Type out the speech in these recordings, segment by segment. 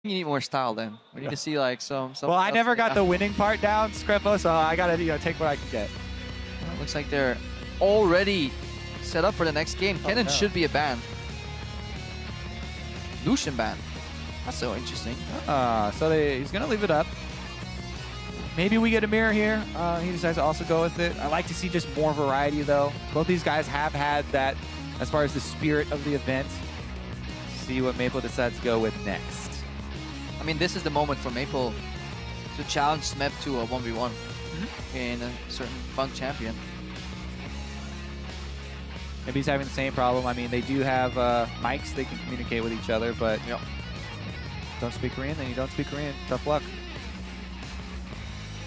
You need more style then. We need to see like some. Well, I never got the winning part down, Krepo, so I gotta take what I can get. Well, it looks like they're already set up for the next game. Kennen should be a ban. Lucian ban. That's so interesting. So he's gonna leave it up. Maybe we get a mirror here. He decides to also go with it. I like to see just more variety though. Both these guys have had that as far as the spirit of the event. See what Maple decides to go with next. I mean, this is the moment for Maple to challenge Smeb to a 1v1 in a certain fun champion. Maybe he's having the same problem. I mean, they do have mics. They can communicate with each other, but don't speak Korean, then you don't speak Korean. Tough luck.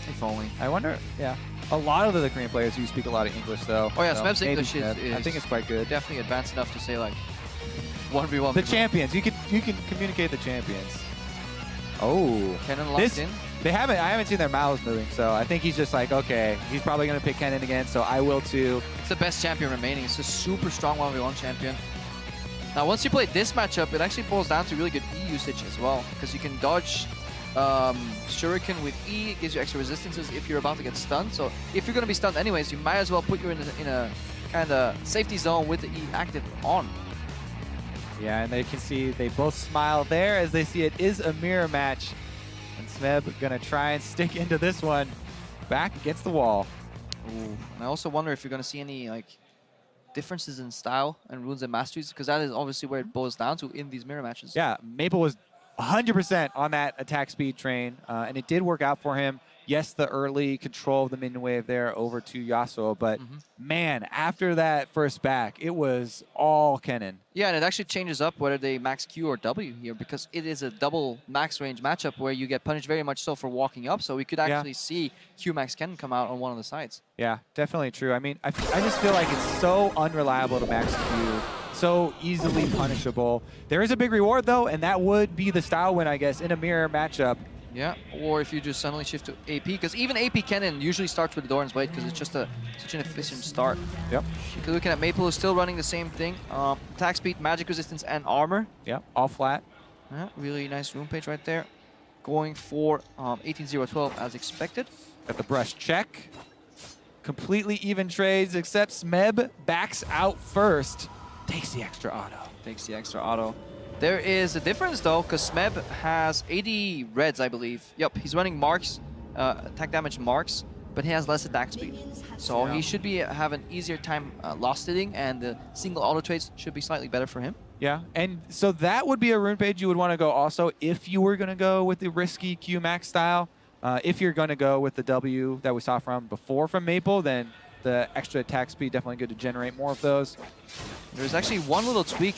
If only. I wonder, yeah. A lot of the Korean players do speak a lot of English, though. Oh yeah, so Smeb's English is I think it's quite good. Definitely advanced enough to say like 1v1. The champions. You can communicate the champions. Oh. Kennen locked in. I haven't seen their mouths moving, so I think he's just like, okay, he's probably going to pick Kennen again, so I will too. It's the best champion remaining. It's a super strong 1v1 champion. Now, once you play this matchup, it actually boils down to really good E usage as well, because you can dodge Shuriken with E. It gives you extra resistances if you're about to get stunned. So if you're going to be stunned anyways, you might as well put you in a kind of safety zone with the E active on. Yeah, and they can see they both smile there as they see it is a mirror match. And Smeb gonna try and stick into this one back against the wall. Ooh. And I also wonder if you're gonna see any like differences in style and runes and masteries, because that is obviously where it boils down to in these mirror matches. Yeah, Maple was 100% on that attack speed train, and it did work out for him. Yes, the early control of the minion wave there over to Yasuo, but man, after that first back, it was all Kennen. Yeah, and it actually changes up whether they max Q or W here, because it is a double max range matchup where you get punished very much so for walking up, so we could actually see Q max Kennen come out on one of the sides. Yeah, definitely true. I mean, I just feel like it's so unreliable to max Q, so easily punishable. There is a big reward though, and that would be the style win, I guess, in a mirror matchup. Yeah, or if you just suddenly shift to AP, because even AP Kennen usually starts with the Doran's Blade because it's just such an efficient start. Yep. Because looking at Maple is still running the same thing. Attack speed, magic resistance, and armor. Yep, all flat. Yeah, really nice rune page right there. Going for 18-0-12 as expected. Got the brush check. Completely even trades, except Smeb backs out first. Takes the extra auto. Takes the extra auto. There is a difference though, because Smeb has 80 reds, I believe. Yep, he's running marks, attack damage marks, but he has less attack speed. So he should have an easier time lost hitting, and the single auto trades should be slightly better for him. Yeah, and so that would be a rune page you would want to go also if you were going to go with the risky Q max style. If you're going to go with the W that we saw from before from Maple, then the extra attack speed definitely good to generate more of those. There's actually one little tweak.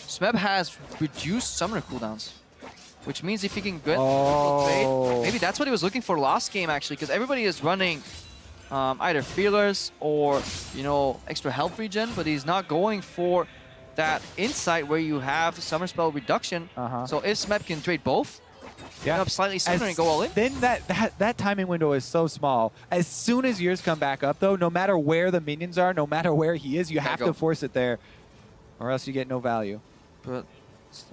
Smeb has reduced summoner cooldowns, which means if he can get trade, maybe that's what he was looking for last game actually, because everybody is running either feelers or extra health regen, but he's not going for that insight where you have summer spell reduction. So if Smeb can trade both, get up slightly sooner and go all in. Then that timing window is so small. As soon as yours come back up though, no matter where the minions are, no matter where he is, you have to force it there, or else you get no value. But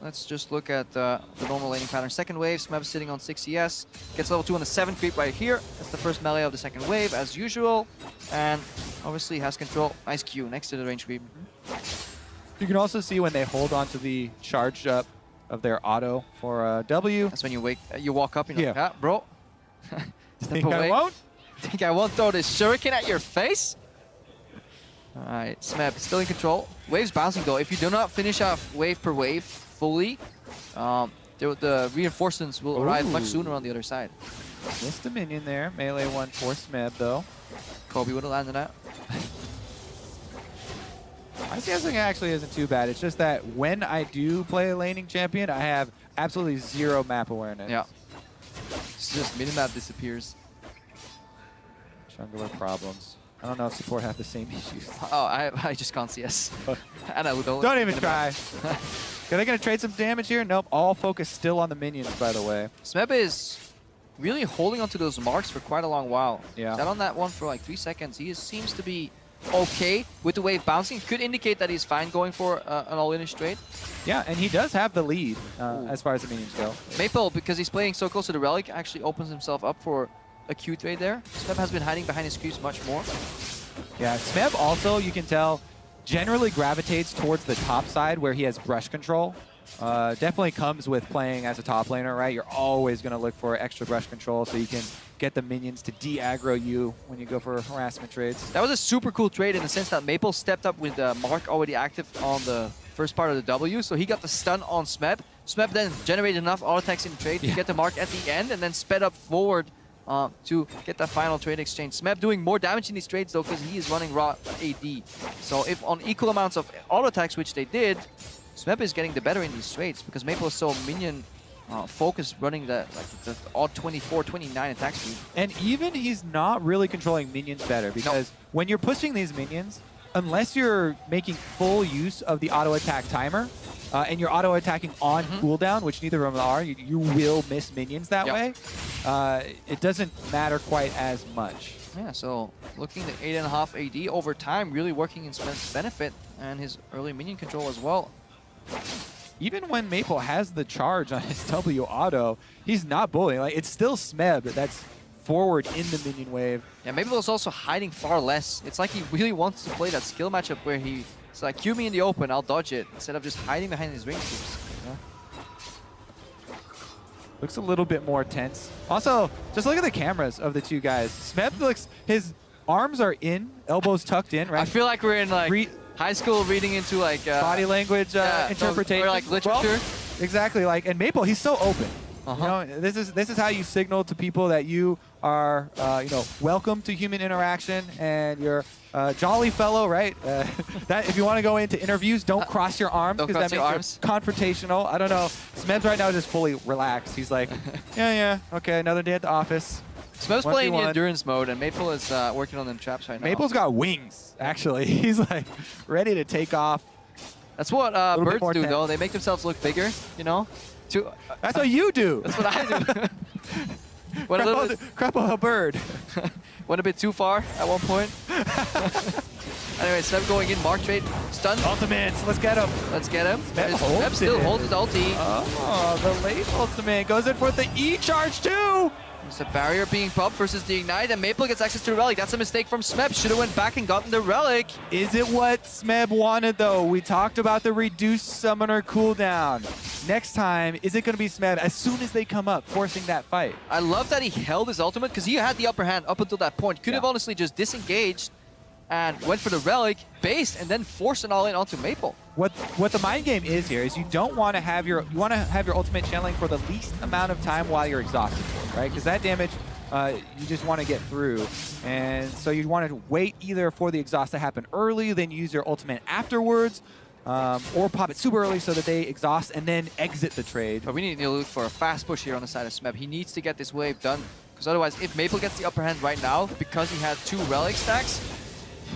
let's just look at the normal laning pattern. Second wave, Smeb sitting on 6 CS. Gets level 2 on the 7th creep right here. That's the first melee of the second wave, as usual. And obviously has control. Nice Q next to the range creep. You can also see when they hold onto the charge up of their auto for W. That's when you walk up and you're like, ah, bro. Think I won't? Think I won't throw this shuriken at your face? Alright, Smeb still in control. Wave's bouncing though. If you do not finish off wave per wave fully, the reinforcements will arrive much sooner on the other side. Missed a minion there. Melee one for Smeb though. Kobe would have landed that. My CSing actually isn't too bad. It's just that when I do play a laning champion, I have absolutely zero map awareness. Yeah. It's just minimap disappears. Jungler problems. I don't know if support have the same issues. Oh, I just can't CS. And I don't even try. Are they going to trade some damage here? Nope. All focus still on the minions, by the way. Smeb is really holding onto those marks for quite a long while. Yeah. Sat on that one for like 3 seconds. He seems to be okay with the wave bouncing. Could indicate that he's fine going for an all-inish trade. Yeah, and he does have the lead as far as the minions go. Maple, because he's playing so close to the Relic, actually opens himself up for a Q trade there. Smeb has been hiding behind his creeps much more. Yeah, Smeb also, you can tell, generally gravitates towards the top side where he has brush control. Definitely comes with playing as a top laner, right? You're always going to look for extra brush control so you can get the minions to de-aggro you when you go for harassment trades. That was a super cool trade in the sense that Maple stepped up with Mark already active on the first part of the W, so he got the stun on Smeb. Smeb then generated enough auto attacks in trade to get the Mark at the end and then sped up forward to get that final trade exchange. Smeb doing more damage in these trades though because he is running raw AD. So if on equal amounts of auto attacks, which they did, Smeb is getting the better in these trades because Maple is so minion focused, running the odd 24, 29 attack speed. And even he's not really controlling minions better because when you're pushing these minions, unless you're making full use of the auto attack timer and you're auto attacking on cooldown, which neither of them are, you will miss minions that way. It doesn't matter quite as much. Yeah, so looking at 8.5 AD over time, really working in Smeb's benefit and his early minion control as well. Even when Maple has the charge on his W auto, he's not bullying. Like, it's still Smeb that's forward in the minion wave. Yeah, Maple is also hiding far less. It's like he really wants to play that skill matchup where he's like, cue me in the open, I'll dodge it, instead of just hiding behind his range creeps. Looks a little bit more tense. Also, just look at the cameras of the two guys. Smeb looks, his arms are in, elbows tucked in, right? I feel like we're in like high school reading into like body language interpretation. Or like literature. Well, exactly. Like, and Maple, he's so open. You know, this is how you signal to people that you are, you know, welcome to human interaction and you're a jolly fellow, right? That if you want to go into interviews, don't cross your arms because that makes it confrontational. I don't know. Smeb's right now just fully relaxed. He's like, yeah, okay, another day at the office. Smeb's playing the endurance mode, and Maple is working on them traps right now. Maple's got wings, actually. He's like ready to take off. That's what birds do, though. They make themselves look bigger, you know? That's what you do. That's what I do. Krepo a bird. Went a bit too far at one point. Anyway, Smeb going in, Mark trade, stun. Ultimates, let's get him. Let's get him. Smeb still holds his ulti. Oh, the late ultimate goes in for the E-charge too. There's a barrier being popped versus the Ignite, and Maple gets access to the Relic. That's a mistake from Smeb. Should have went back and gotten the Relic. Is it what Smeb wanted, though? We talked about the reduced summoner cooldown. Next time, is it going to be Smeb as soon as they come up, forcing that fight? I love that he held his ultimate because he had the upper hand up until that point. Could have honestly just disengaged and went for the Relic, based, and then forced an all-in onto Maple. What the mind game is here is you don't want to have your ultimate channeling for the least amount of time while you're exhausted, right? Because that damage you just want to get through, and so you want to wait either for the exhaust to happen early, then use your ultimate afterwards, or pop it super early so that they exhaust and then exit the trade. But we need to look for a fast push here on the side of Smeb. He needs to get this wave done, because otherwise, if Maple gets the upper hand right now, because he had 2 Relic stacks.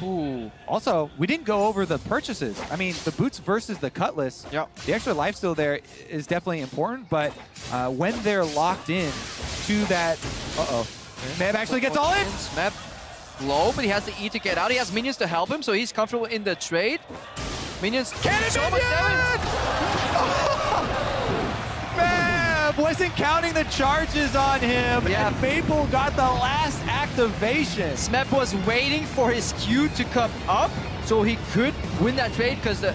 Ooh. Also, we didn't go over the purchases. I mean, the boots versus the cutlass, the extra lifesteal there is definitely important, but when they're locked in to that... Smeb actually gets all in! Smeb low, but he has the E to get out. He has minions to help him, so he's comfortable in the trade. Minions... Cannon so much damage! Wasn't counting the charges on him, and Maple got the last activation. Smeb was waiting for his Q to come up so he could win that trade, because the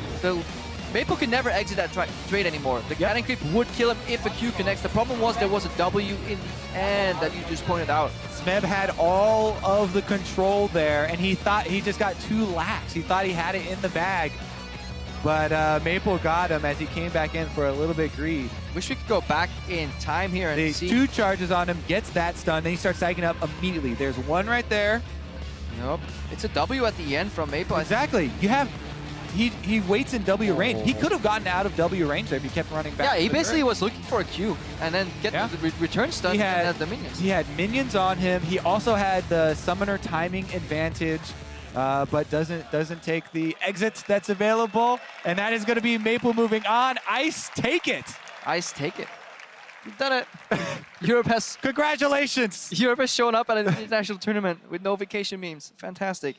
Maple could never exit that trade anymore. The cannon creep would kill him if a Q connects. The problem was there was a W in the end that you just pointed out. Smeb had all of the control there, and he thought he just got too lax. He thought he had it in the bag. But Maple got him as he came back in for a little bit greed. Wish we could go back in time here and see. 2 charges on him, gets that stun, then he starts stacking up immediately. There's one right there. Nope. It's a W at the end from Maple. Exactly. You have... He waits in W range. He could have gotten out of W range there if he kept running back. Yeah, he basically was looking for a Q and then get the return stun and had the minions. He had minions on him. He also had the summoner timing advantage. But doesn't take the exit that's available, and that is going to be Maple moving on. Ice, take it. Ice, take it. You've done it. Europe has Congratulations! Europe has shown up at an international tournament with no vacation memes. Fantastic.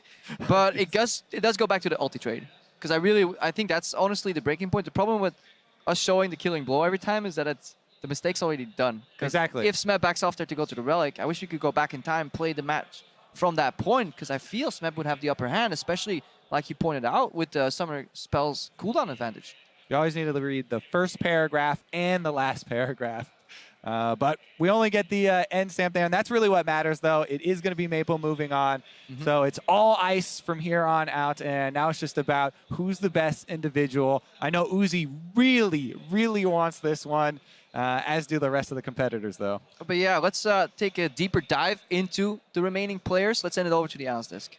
But it does go back to the ulti trade. Because I think that's honestly the breaking point. The problem with us showing the killing blow every time is that the mistake's already done. Exactly. If Smeb backs off there to go to the relic, I wish we could go back in time, play the match from that point, because I feel Smeb would have the upper hand, especially like you pointed out with the Summer Spell's cooldown advantage. You always need to read the first paragraph and the last paragraph. But we only get the end stamp there, and that's really what matters, though. It is going to be Maple moving on. So it's all ice from here on out, and now it's just about who's the best individual. I know Uzi really, really wants this one, as do the rest of the competitors, though. But yeah, let's take a deeper dive into the remaining players. Let's send it over to the analyst desk.